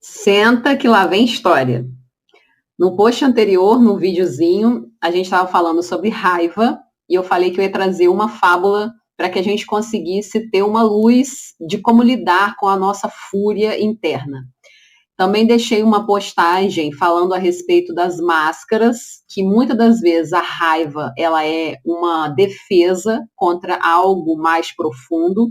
Senta que lá vem história. No post anterior, no videozinho, a gente estava falando sobre raiva e eu falei que eu ia trazer uma fábula para que a gente conseguisse ter uma luz de como lidar com a nossa fúria interna. Também deixei uma postagem falando a respeito das máscaras, que muitas das vezes a raiva ela é uma defesa contra algo mais profundo.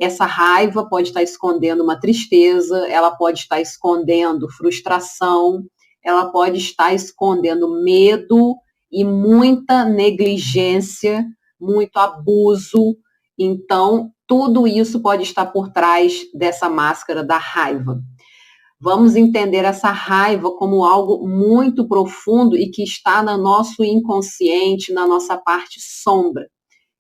Essa raiva pode estar escondendo uma tristeza, ela pode estar escondendo frustração, ela pode estar escondendo medo e muita negligência, muito abuso. Então, tudo isso pode estar por trás dessa máscara da raiva. Vamos entender essa raiva como algo muito profundo e que está no nosso inconsciente, na nossa parte sombra.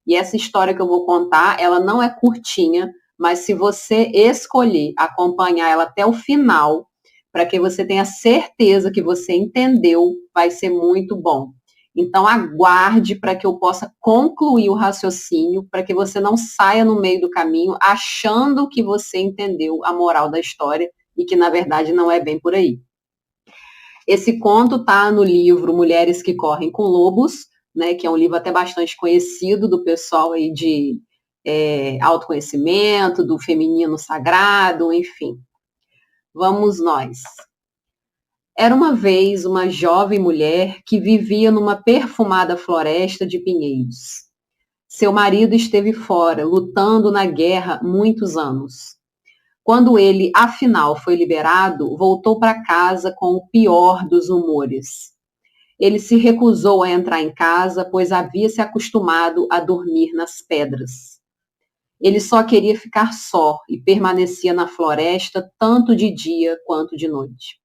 E essa história que eu vou contar, ela não é curtinha, mas se você escolher acompanhar ela até o final, para que você tenha certeza que você entendeu, vai ser muito bom. Então aguarde para que eu possa concluir o raciocínio, para que você não saia no meio do caminho achando que você entendeu a moral da história e que na verdade não é bem por aí. Esse conto está no livro Mulheres que Correm com Lobos, né, que é um livro até bastante conhecido do pessoal aí de autoconhecimento, do feminino sagrado, enfim. Vamos nós. Era uma vez uma jovem mulher que vivia numa perfumada floresta de pinheiros. Seu marido esteve fora, lutando na guerra muitos anos. Quando ele, afinal, foi liberado, voltou para casa com o pior dos humores. Ele se recusou a entrar em casa, pois havia se acostumado a dormir nas pedras. Ele só queria ficar só e permanecia na floresta tanto de dia quanto de noite.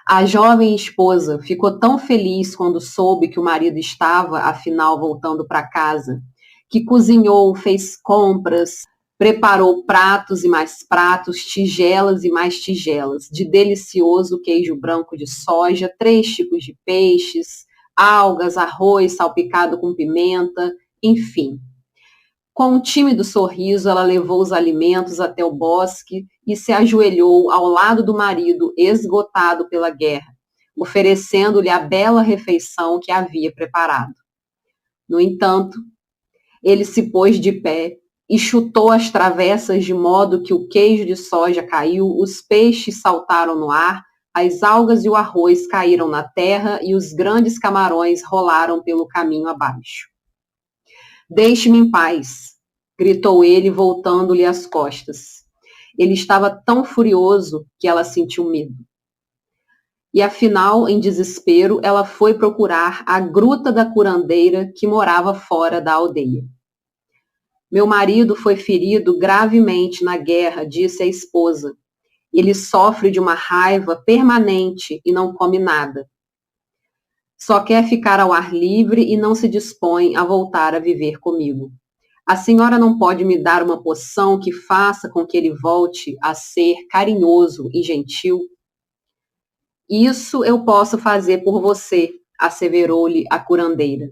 A jovem esposa ficou tão feliz quando soube que o marido estava, afinal, voltando para casa, que cozinhou, fez compras, preparou pratos e mais pratos, tigelas e mais tigelas, de delicioso queijo branco de soja, 3 tipos de peixes, algas, arroz salpicado com pimenta, enfim. Com um tímido sorriso, ela levou os alimentos até o bosque e se ajoelhou ao lado do marido, esgotado pela guerra, oferecendo-lhe a bela refeição que havia preparado. No entanto, ele se pôs de pé e chutou as travessas de modo que o queijo de soja caiu, os peixes saltaram no ar, as algas e o arroz caíram na terra e os grandes camarões rolaram pelo caminho abaixo. Deixe-me em paz, gritou ele, voltando-lhe as costas. Ele estava tão furioso que ela sentiu medo. E afinal, em desespero, ela foi procurar a gruta da curandeira que morava fora da aldeia. Meu marido foi ferido gravemente na guerra, disse a esposa. Ele sofre de uma raiva permanente e não come nada. Só quer ficar ao ar livre e não se dispõe a voltar a viver comigo. A senhora não pode me dar uma poção que faça com que ele volte a ser carinhoso e gentil? Isso eu posso fazer por você, asseverou-lhe a curandeira.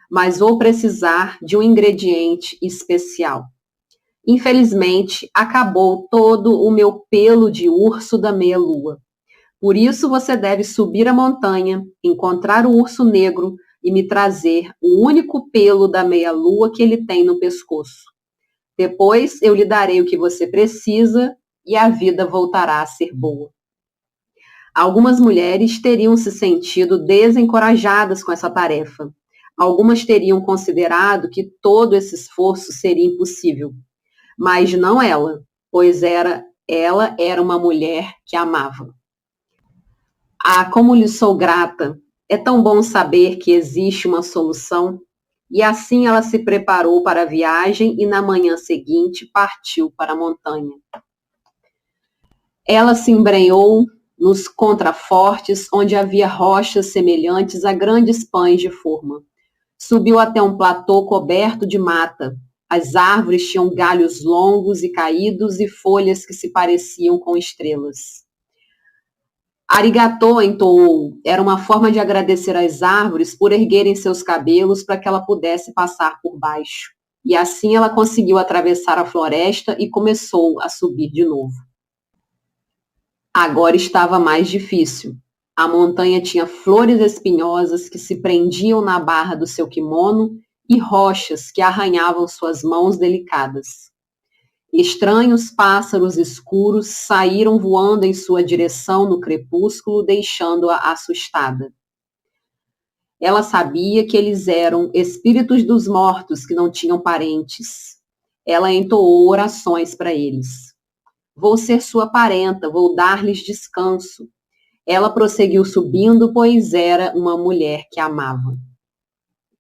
Mas vou precisar de um ingrediente especial. Infelizmente, acabou todo o meu pelo de urso da meia-lua. Por isso você deve subir a montanha, encontrar o urso negro e me trazer o único pelo da meia-lua que ele tem no pescoço. Depois eu lhe darei o que você precisa e a vida voltará a ser boa. Algumas mulheres teriam se sentido desencorajadas com essa tarefa. Algumas teriam considerado que todo esse esforço seria impossível. Mas não ela, pois ela era uma mulher que amava. Ah, como lhe sou grata! É tão bom saber que existe uma solução. E assim ela se preparou para a viagem e na manhã seguinte partiu para a montanha. Ela se embrenhou nos contrafortes, onde havia rochas semelhantes a grandes pães de forma. Subiu até um platô coberto de mata. As árvores tinham galhos longos e caídos e folhas que se pareciam com estrelas. Arigatô, entoou, era uma forma de agradecer às árvores por erguerem seus cabelos para que ela pudesse passar por baixo. E assim ela conseguiu atravessar a floresta e começou a subir de novo. Agora estava mais difícil. A montanha tinha flores espinhosas que se prendiam na barra do seu kimono e rochas que arranhavam suas mãos delicadas. Estranhos pássaros escuros saíram voando em sua direção no crepúsculo, deixando-a assustada. Ela sabia que eles eram espíritos dos mortos que não tinham parentes. Ela entoou orações para eles. Vou ser sua parenta, vou dar-lhes descanso. Ela prosseguiu subindo, pois era uma mulher que amava.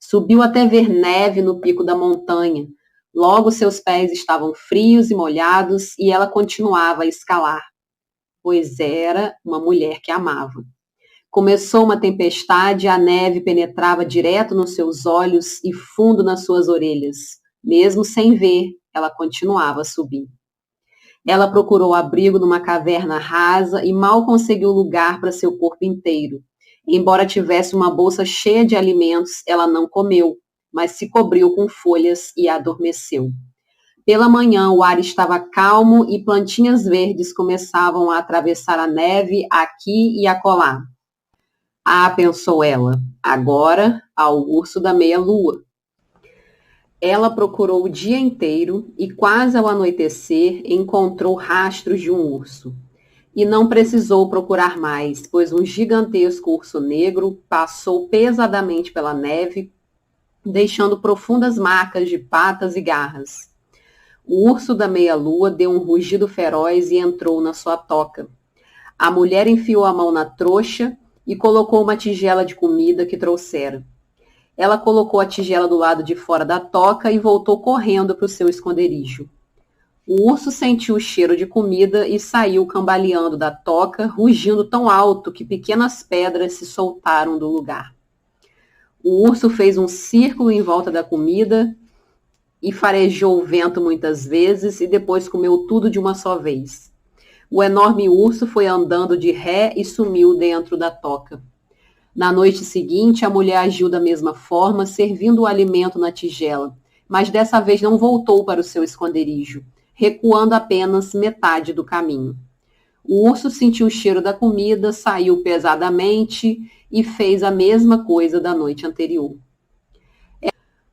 Subiu até ver neve no pico da montanha. Logo seus pés estavam frios e molhados e ela continuava a escalar, pois era uma mulher que amava. Começou uma tempestade, a neve penetrava direto nos seus olhos e fundo nas suas orelhas. Mesmo sem ver, ela continuava a subir. Ela procurou abrigo numa caverna rasa e mal conseguiu lugar para seu corpo inteiro. Embora tivesse uma bolsa cheia de alimentos, ela não comeu, mas se cobriu com folhas e adormeceu. Pela manhã, o ar estava calmo e plantinhas verdes começavam a atravessar a neve aqui e acolá. Ah, pensou ela, agora ao urso da meia-lua. Ela procurou o dia inteiro e, quase ao anoitecer, encontrou rastros de um urso. E não precisou procurar mais, pois um gigantesco urso negro passou pesadamente pela neve, deixando profundas marcas de patas e garras. O urso da meia-lua deu um rugido feroz e entrou na sua toca. A mulher enfiou a mão na trouxa e colocou uma tigela de comida que trouxera. Ela colocou a tigela do lado de fora da toca e voltou correndo para o seu esconderijo. O urso sentiu o cheiro de comida e saiu cambaleando da toca, rugindo tão alto que pequenas pedras se soltaram do lugar. O urso fez um círculo em volta da comida e farejou o vento muitas vezes e depois comeu tudo de uma só vez. O enorme urso foi andando de ré e sumiu dentro da toca. Na noite seguinte, a mulher agiu da mesma forma, servindo o alimento na tigela, mas dessa vez não voltou para o seu esconderijo, recuando apenas metade do caminho. O urso sentiu o cheiro da comida, saiu pesadamente e fez a mesma coisa da noite anterior.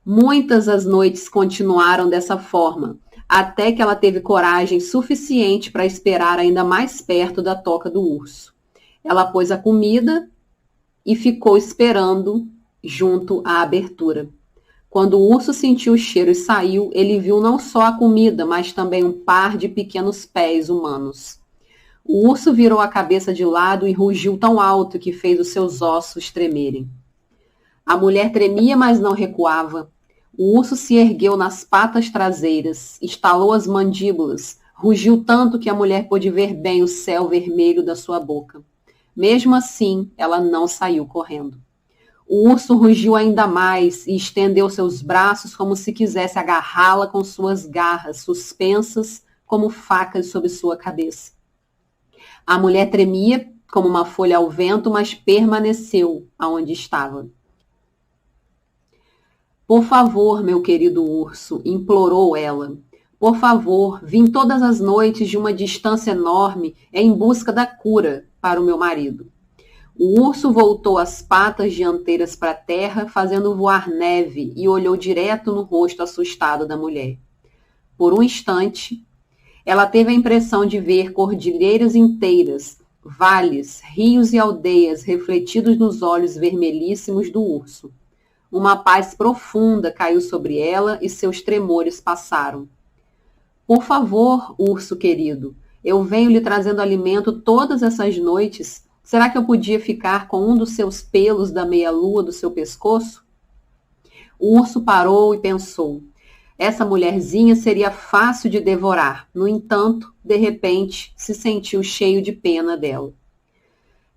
Muitas as noites continuaram dessa forma, até que ela teve coragem suficiente para esperar ainda mais perto da toca do urso. Ela pôs a comida e ficou esperando junto à abertura. Quando o urso sentiu o cheiro e saiu, ele viu não só a comida, mas também um par de pequenos pés humanos. O urso virou a cabeça de lado e rugiu tão alto que fez os seus ossos tremerem. A mulher tremia, mas não recuava. O urso se ergueu nas patas traseiras, estalou as mandíbulas, rugiu tanto que a mulher pôde ver bem o céu vermelho da sua boca. Mesmo assim, ela não saiu correndo. O urso rugiu ainda mais e estendeu seus braços como se quisesse agarrá-la com suas garras, suspensas como facas sob sua cabeça. A mulher tremia como uma folha ao vento, mas permaneceu aonde estava. Por favor, meu querido urso, implorou ela. Por favor, vim todas as noites de uma distância enorme em busca da cura para o meu marido. O urso voltou as patas dianteiras para a terra, fazendo voar neve, e olhou direto no rosto assustado da mulher. Por um instante, ela teve a impressão de ver cordilheiras inteiras, vales, rios e aldeias refletidos nos olhos vermelhíssimos do urso. Uma paz profunda caiu sobre ela e seus tremores passaram. Por favor, urso querido, eu venho lhe trazendo alimento todas essas noites. Será que eu podia ficar com um dos seus pelos da meia-lua do seu pescoço? O urso parou e pensou. Essa mulherzinha seria fácil de devorar. No entanto, de repente, se sentiu cheio de pena dela.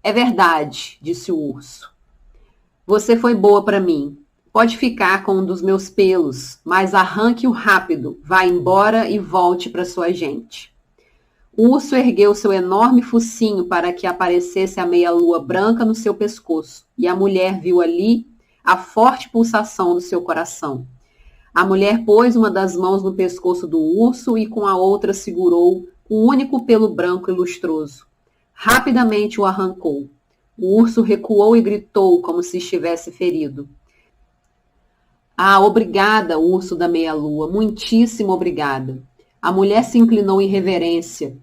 É verdade, disse o urso. Você foi boa para mim. Pode ficar com um dos meus pelos, mas arranque-o rápido, vá embora e volte para sua gente. O urso ergueu seu enorme focinho para que aparecesse a meia-lua branca no seu pescoço, e a mulher viu ali a forte pulsação do seu coração. A mulher pôs uma das mãos no pescoço do urso e com a outra segurou o único pelo branco e lustroso. Rapidamente o arrancou. O urso recuou e gritou como se estivesse ferido. Ah, obrigada, urso da meia-lua, muitíssimo obrigada. A mulher se inclinou em reverência,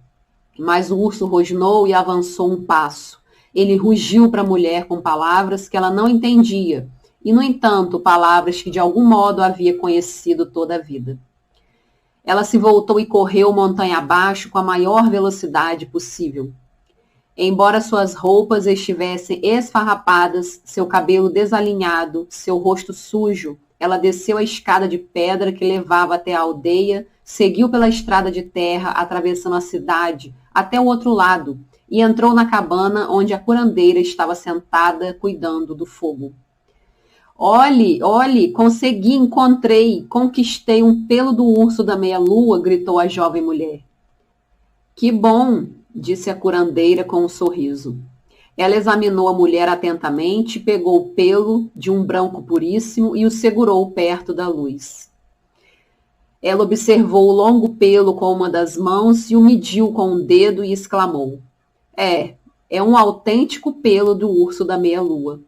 mas o urso rosnou e avançou um passo. Ele rugiu para a mulher com palavras que ela não entendia, e, no entanto, palavras que de algum modo havia conhecido toda a vida. Ela se voltou e correu montanha abaixo com a maior velocidade possível. Embora suas roupas estivessem esfarrapadas, seu cabelo desalinhado, seu rosto sujo, ela desceu a escada de pedra que levava até a aldeia, seguiu pela estrada de terra, atravessando a cidade, até o outro lado, e entrou na cabana onde a curandeira estava sentada, cuidando do fogo. Olhe, olhe, consegui, encontrei, conquistei um pelo do urso da meia-lua, gritou a jovem mulher. Que bom, disse a curandeira com um sorriso. Ela examinou a mulher atentamente, pegou o pelo de um branco puríssimo e o segurou perto da luz. Ela observou o longo pelo com uma das mãos e o mediu com um dedo e exclamou. É um autêntico pelo do urso da meia-lua.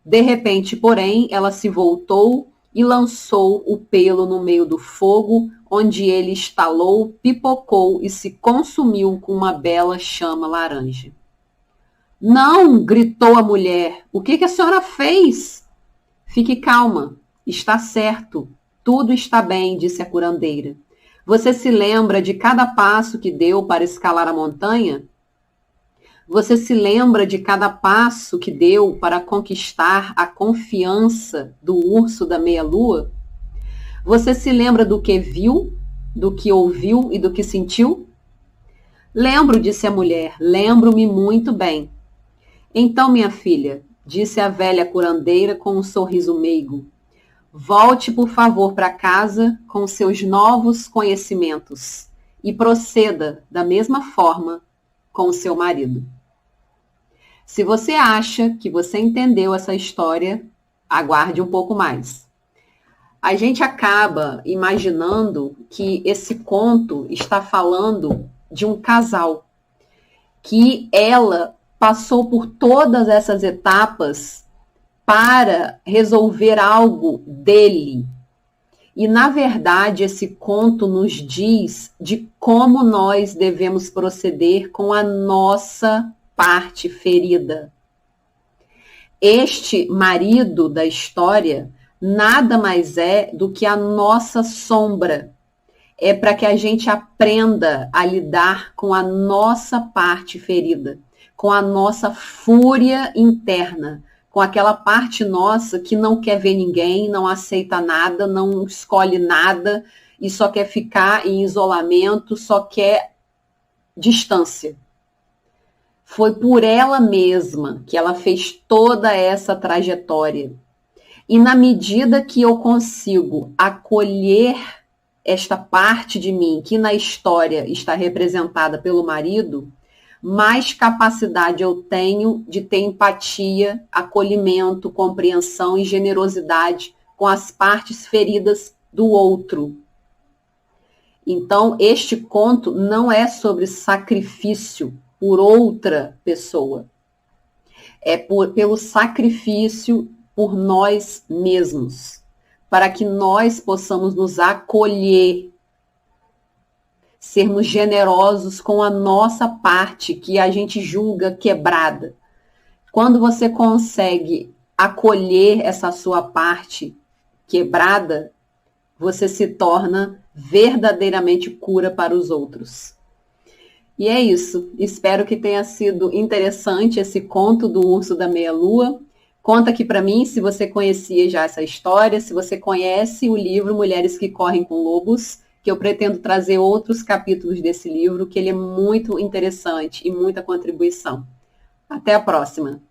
De repente, porém, ela se voltou e lançou o pelo no meio do fogo, onde ele estalou, pipocou e se consumiu com uma bela chama laranja. Não! Gritou a mulher. O que a senhora fez? Fique calma. Está certo. Tudo está bem, disse a curandeira. Você se lembra de cada passo que deu para escalar a montanha? Você se lembra de cada passo que deu para conquistar a confiança do urso da meia-lua? Você se lembra do que viu, do que ouviu e do que sentiu? Lembro, disse a mulher, lembro-me muito bem. Então, minha filha, disse a velha curandeira com um sorriso meigo, volte, por favor, para casa com seus novos conhecimentos e proceda da mesma forma com o seu marido. Se você acha que você entendeu essa história, aguarde um pouco mais. A gente acaba imaginando que esse conto está falando de um casal, que ela passou por todas essas etapas para resolver algo dele. E, na verdade, esse conto nos diz de como nós devemos proceder com a nossa parte ferida. Este marido da história nada mais é do que a nossa sombra. É para que a gente aprenda a lidar com a nossa parte ferida, com a nossa fúria interna, com aquela parte nossa que não quer ver ninguém, não aceita nada, não escolhe nada e só quer ficar em isolamento, só quer distância. Foi por ela mesma que ela fez toda essa trajetória. E na medida que eu consigo acolher esta parte de mim, que na história está representada pelo marido, mais capacidade eu tenho de ter empatia, acolhimento, compreensão e generosidade com as partes feridas do outro. Então, este conto não é sobre sacrifício por outra pessoa. É pelo sacrifício por nós mesmos, para que nós possamos nos acolher, sermos generosos com a nossa parte que a gente julga quebrada. Quando você consegue acolher essa sua parte quebrada, você se torna verdadeiramente cura para os outros. E é isso. Espero que tenha sido interessante esse conto do Urso da Meia-Lua. Conta aqui para mim se você conhecia já essa história, se você conhece o livro Mulheres que Correm com Lobos, que eu pretendo trazer outros capítulos desse livro, que ele é muito interessante e muita contribuição. Até a próxima!